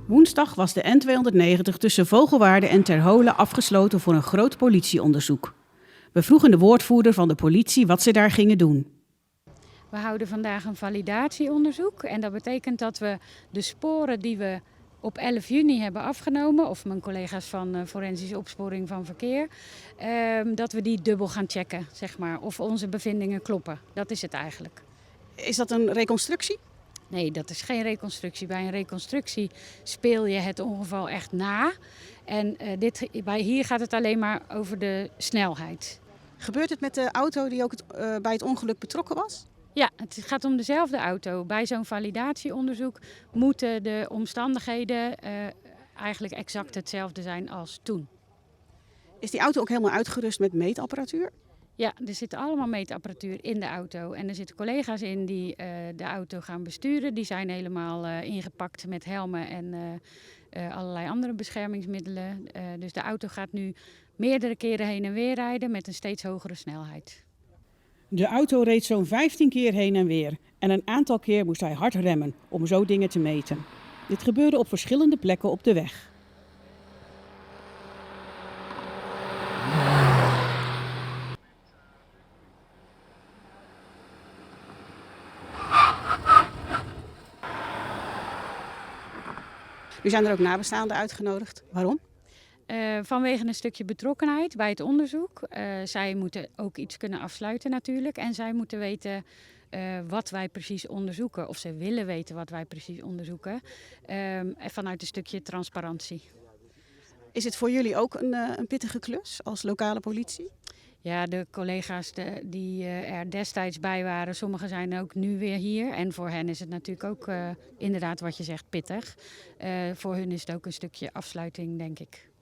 Woensdag was de N290 tussen Vogelwaarde en Terholen afgesloten voor een groot politieonderzoek. We vroegen de woordvoerder van de politie wat ze daar gingen doen. We houden vandaag een validatieonderzoek en dat betekent dat we de sporen die we op 11 juni hebben afgenomen, of mijn collega's van Forensische Opsporing van Verkeer, dat we die dubbel gaan checken, zeg maar, of onze bevindingen kloppen. Dat is het eigenlijk. Is dat een reconstructie? Nee, dat is geen reconstructie. Bij een reconstructie speel je het ongeval echt na. En hier gaat het alleen maar over de snelheid. Gebeurt het met de auto die ook bij het ongeluk betrokken was? Ja, het gaat om dezelfde auto. Bij zo'n validatieonderzoek moeten de omstandigheden eigenlijk exact hetzelfde zijn als toen. Is die auto ook helemaal uitgerust met meetapparatuur? Ja, er zit allemaal meetapparatuur in de auto. En er zitten collega's in die de auto gaan besturen. Die zijn helemaal ingepakt met helmen en allerlei andere beschermingsmiddelen. Dus de auto gaat nu meerdere keren heen en weer rijden met een steeds hogere snelheid. De auto reed zo'n 15 keer heen en weer. En een aantal keer moest hij hard remmen om zo dingen te meten. Dit gebeurde op verschillende plekken op de weg. Nu zijn er ook nabestaanden uitgenodigd. Waarom? Vanwege een stukje betrokkenheid bij het onderzoek. Zij moeten ook iets kunnen afsluiten natuurlijk. En zij moeten weten wat wij precies onderzoeken. Of ze willen weten wat wij precies onderzoeken. Vanuit een stukje transparantie. Is het voor jullie ook een pittige klus als lokale politie? Ja, de collega's die er destijds bij waren, sommigen zijn ook nu weer hier. En voor hen is het natuurlijk ook inderdaad wat je zegt pittig. Voor hun is het ook een stukje afsluiting, denk ik.